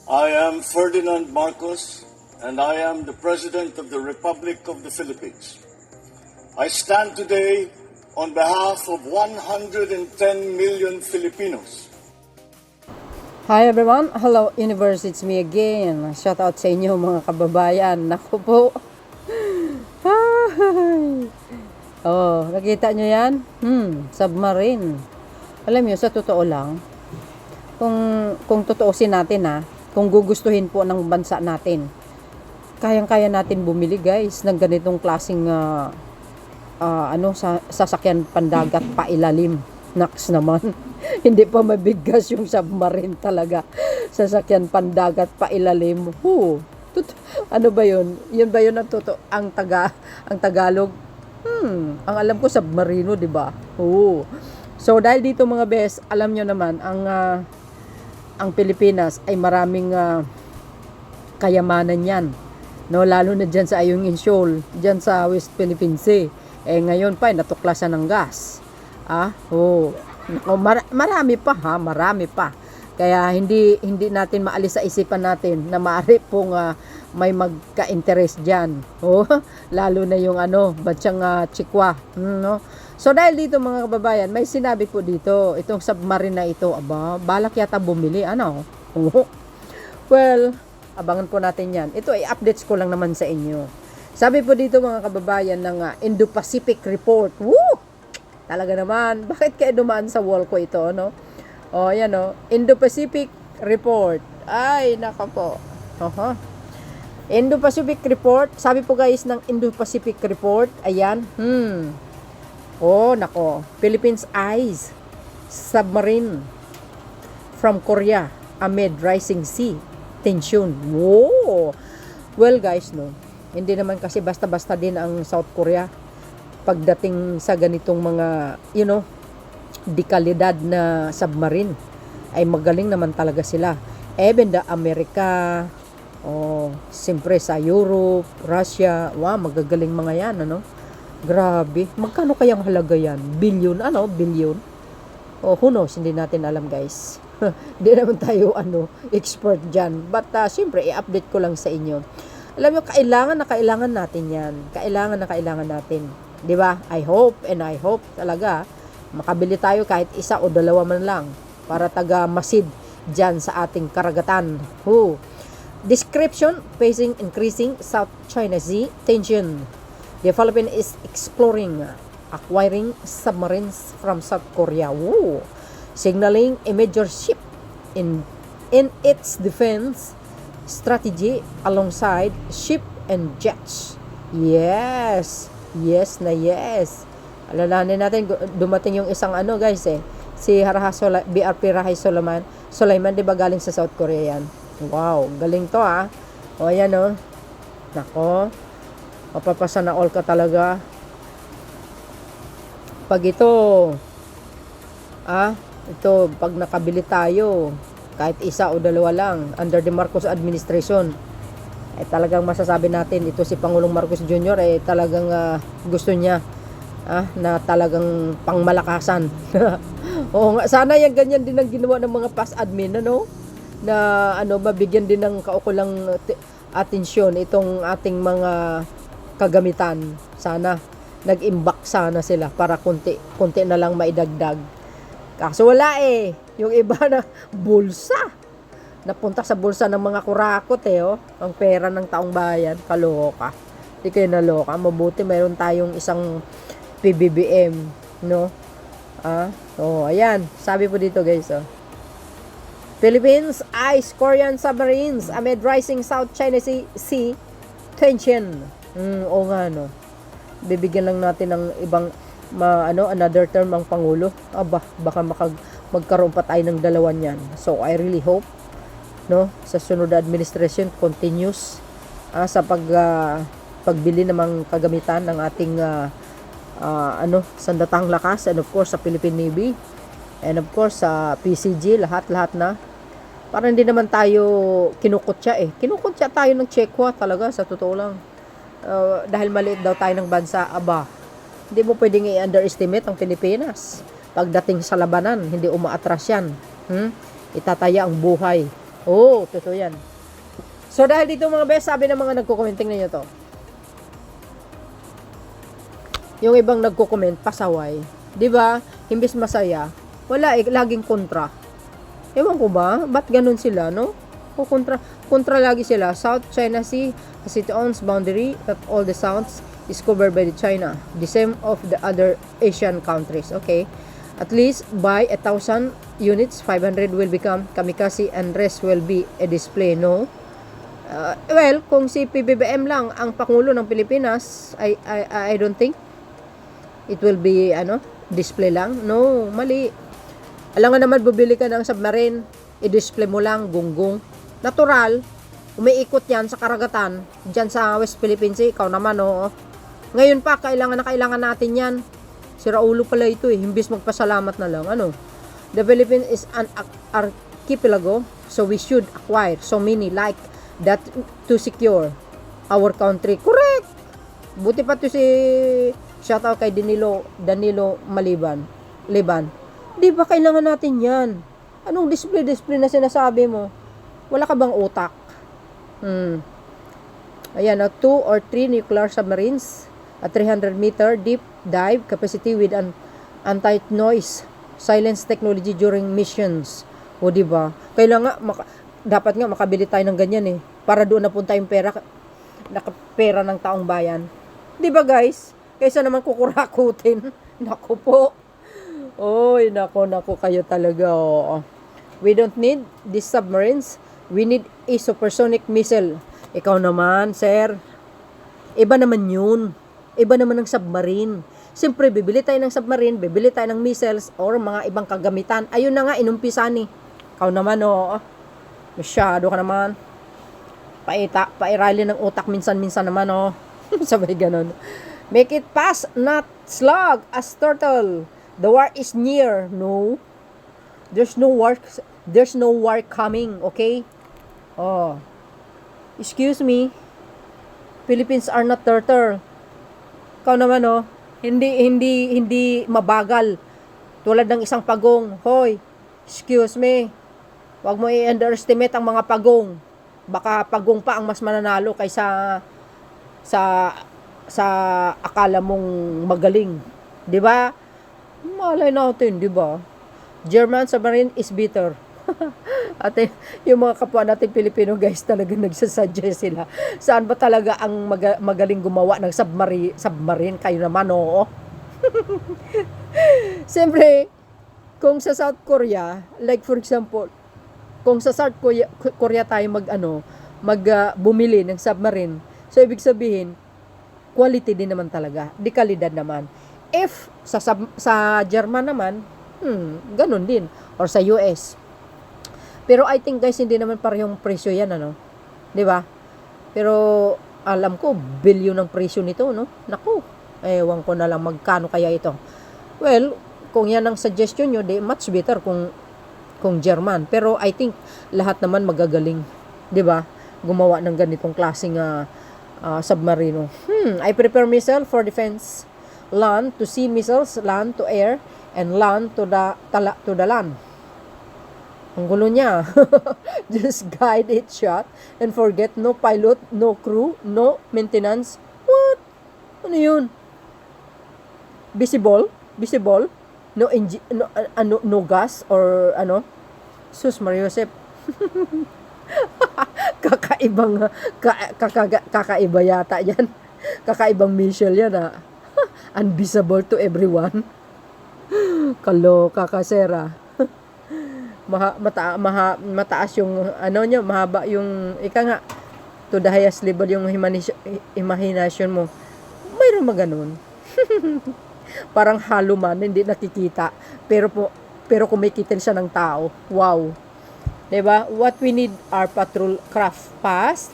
I am Ferdinand Marcos, and I am the President of the Republic of the Philippines. I stand today on behalf of 110 million Filipinos. Hi everyone, hello universe, it's me again. Shout out sa inyo mga kababayan. Naku po. Hi. Oh, nakita nyo yan? Submarine. Alam nyo, sa totoo lang, kung totoosin natin kung gugustuhin po ng bansa natin, kayang-kaya natin bumili guys ng ganitong klaseng sasakyan pandagat pailalim. Naks naman. Hindi pa mabigas yung submarine talaga. Sasakyan pandagat pailalim. Ano ba yun? Yun ba yun ang Tagalog? Ang alam ko submarino, di ba? So dahil dito mga bes, alam nyo naman ang Pilipinas ay maraming kayamanan yan. No, lalo na diyan sa Ayungin Shoal, diyan sa West Philippine Sea. Ngayon pa natuklasan ng gas. Marami pa. Kaya hindi natin maalis sa isipan natin na maaari pong may magka-interest diyan. Lalo na yung bansang Chikwa, no? So dahil dito mga kababayan, may sinabi po dito, itong submarine na ito, balak yata bumili, Well, abangan po natin yan. Ito ay updates ko lang naman sa inyo. Sabi po dito mga kababayan ng Indo-Pacific Report. Talaga naman, bakit kaya dumaan sa wall ko ito, no? Yan Indo-Pacific Report. Ay, naka po. Indo-Pacific Report. Sabi po guys ng Indo-Pacific Report, ayan, nako. Philippines eyes submarine from Korea amid rising sea tension. Well guys, no, hindi naman kasi basta-basta din ang South Korea pagdating sa ganitong mga, dekalidad na submarine. Ay magaling naman talaga sila. Even the America, siyempre sa Europe, Russia, magagaling mga yan, Grabe. Magkano kayang halaga yan? Billion? Billion? Who knows? Hindi natin alam, guys. Hindi naman tayo, expert dyan. But, siyempre, i-update ko lang sa inyo. Alam nyo, kailangan natin yan. Kailangan natin. Di ba? I hope talaga, makabili tayo kahit isa o dalawa man lang para taga-masid dyan sa ating karagatan. Description, facing increasing South China Sea tension. The Philippines is exploring acquiring submarines from South Korea, signaling a major shift in its defense strategy alongside ship and jets. Yes. Alalahanin natin, dumating yung isang guys si BRP Rahay Sulaiman, di ba galing sa South Korea yan? Wow, galing to Ayan nako. Mapapasa na all ka talaga. Pag ito, pag nakabili tayo, kahit isa o dalawa lang, under the Marcos administration, ay talagang masasabi natin, ito si Pangulong Marcos Jr. ay talagang gusto niya, na talagang pangmalakasan. Sana yung ganyan din ang ginawa ng mga past admin, na mabigyan din ng kaukulang atensyon itong ating mga kagamitan. Sana nag-imbak sana sila para konti na lang maidagdag. Kaso wala yung iba na bulsa napunta sa bulsa ng mga kurakot ang pera ng taong bayan. Kaloka, di kayo naloka. Mabuti mayroon tayong isang PBBM, no? Ayan, sabi po dito guys, Philippines eyes Korean submarines amid rising South China Sea tension. Bibigyan lang natin ng ibang another term ang Pangulo. Baka magkaroon pa tayo ng dalawa niyan. So I really hope, sa sunod na administration continues sa pagbili ng mga kagamitan ng ating sandatang lakas, and of course sa Philippine Navy, and of course sa PCG, lahat na. Para hindi naman tayo kinukutya tayo ng Chekwa talaga, sa totoo lang. Dahil maliit daw tayo ng bansa, hindi mo pwedeng i-underestimate ang Pilipinas. Pagdating sa labanan, hindi umaatras yan. Itataya ang buhay Oo, totoo yan. So, dahil dito mga best, sabi ng mga nagko-commenting ninyo to. Yung ibang nagko-comment, pasaway. 'Di ba? Imbes masaya, wala laging kontra. Ewan ko ba? Ba't ganun sila, no? O kontra lagi sila. South China Sea has its own boundary that all the sounds is covered by the China. The same of the other Asian countries. Okay? At least by 1,000 units, 500 will become kamikaze and rest will be a display, no? Well, kung si PBBM lang ang pangulo ng Pilipinas, I don't think it will be display lang. No, mali. Alam nga naman, bubili ka ng submarine, i-display mo lang, gunggong. Natural, umiikot yan sa karagatan, dyan sa West Philippines, ikaw naman, oh. Ngayon pa, kailangan natin yan. Si Raulo pala ito, imbis magpasalamat na lang, The Philippines is an archipelago, so we should acquire so many like that to secure our country. Correct! Buti pa to si shoutout kay Danilo Liban. Di ba kailangan natin yan? Anong display na sinasabi mo? Wala ka bang utak? Ayan, 2 or 3 nuclear submarines at 300-meter deep dive capacity with an anti-noise silence technology during missions. O di ba? Kailangan dapat nga makabili tayo ng ganyan para doon napunta yung pera ng taong bayan. Di ba guys? Kaysa naman kukurakutin. Naku po. Oy, naku kayo talaga. Oh. We don't need these submarines. We need a supersonic missile. Ikaw naman, sir. Iba naman yun. Iba naman ng submarine. Siyempre, bibili tayo ng submarine, bibili tayo ng missiles, or mga ibang kagamitan. Ayun na nga, inumpisa ni. Ikaw naman, masyado ka naman. Pairali ng utak minsan-minsan naman, Sabay ganon. Make it fast, not slug, as turtle. The war is near. No. There's no war coming, okay? Oh. Excuse me. Philippines are not turtle. Ikaw naman, hindi mabagal. Tulad ng isang pagong. Hoy, excuse me. Huwag mo i-underestimate ang mga pagong. Baka pagong pa ang mas mananalo kaysa sa akala mong magaling. 'Di ba? Malay natin, 'di ba? German submarine is better. At yung mga kapwa natin Pilipino guys, talaga nagsasuggest sila. Saan ba talaga ang magaling gumawa ng submarine? Kayo naman, Siyempre, kung sa South Korea, like for example, kung sa South Korea tayo bumili ng submarine, so ibig sabihin, quality din naman talaga, di kalidad naman. If sa German naman, ganun din, or sa US. Pero I think guys, hindi naman parehong presyo yan, di ba? Pero alam ko, bilyon ng presyo nito, Naku, ewan ko na lang magkano kaya ito. Well, kung yan ang suggestion nyo, di much better kung German. Pero I think lahat naman magagaling, di ba? Gumawa ng ganitong klaseng submarino. I prepare missile for defense, land to sea missiles, land to air, and land to the land. Ang gulo niya. Just guide it shot and forget no pilot, no crew, no maintenance. What? Ano yun? Visible? No engine, no gas or Sus Mariosep. Kakaiba yata yan. Kakaibang missile yan, Unvisible to everyone. Kaloka ka, sera. Mataas yung mahaba yung to the highest level yung imagination mo. Mayroon maganon. Parang halo man, hindi nakikita. Pero kumikita siya ng tao. Wow. Diba? What we need are patrol craft fast,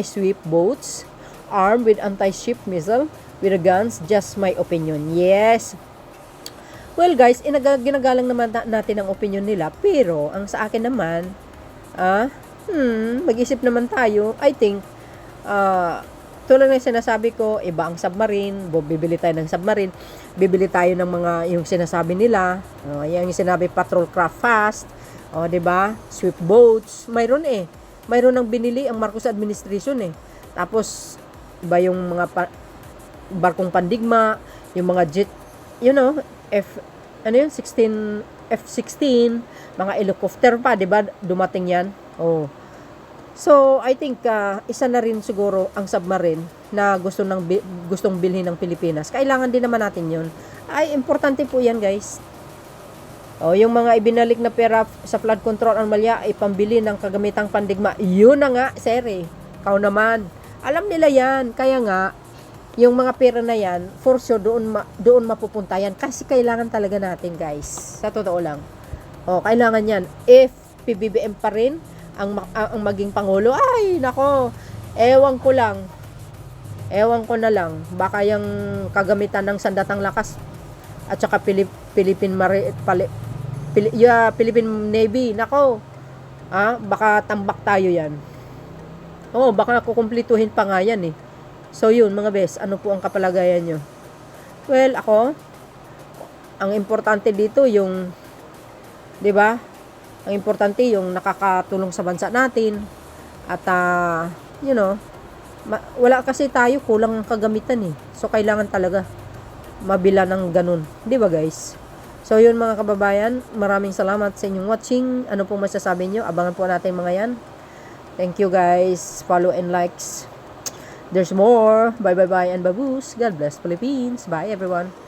sweep boats, armed with anti-ship missile, with guns, just my opinion. Yes. Well guys, ginagalang naman natin ang opinion nila, pero ang sa akin naman, mag-isip naman tayo. I think tulad ng sinasabi ko, iba ang submarine, bibili tayo ng submarine, bibili tayo ng mga yung sinasabi nila, yung sinabi patrol craft fast, 'di ba? Swift boats, mayroon mayroon nang binili ang Marcos administration Tapos iba yung mga barkong pandigma, yung mga jet, F-16, mga helicopter pa, 'di ba? Dumating 'yan. So, I think isa na rin siguro ang submarine na gustong bilhin ng Pilipinas. Kailangan din naman natin 'yon. Ay, importante po 'yan, guys. Yung mga ibinalik na pera sa flood control anomalya ay pambili ng kagamitang pandigma. Yun na nga, sir Ikaw naman. Alam nila 'yan. Kaya nga, yung mga pera na 'yan, for sure doon mapupunta 'yan kasi kailangan talaga natin, guys. Sa totoo lang. Kailangan 'yan. If PBBM pa rin ang maging pangulo, ay nako, ewan ko na lang, baka yung kagamitan ng sandatang lakas at saka Philippine Navy, nako, baka tambak tayo yan. Baka kukumplituhin pa nga yan So yun mga bes, ano po ang kapalagayan nyo? Well, ako, ang importante dito yung, di ba, ang importante yung nakakatulong sa bansa natin at wala kasi tayo, kulang ang kagamitan So kailangan talaga mabila ng ganun, 'di ba guys? So yun mga kababayan, maraming salamat sa inyong watching. Ano pong masasabi niyo? Abangan po natin mga yan. Thank you guys. Follow and likes. There's more. Bye and baboos. God bless Philippines. Bye everyone.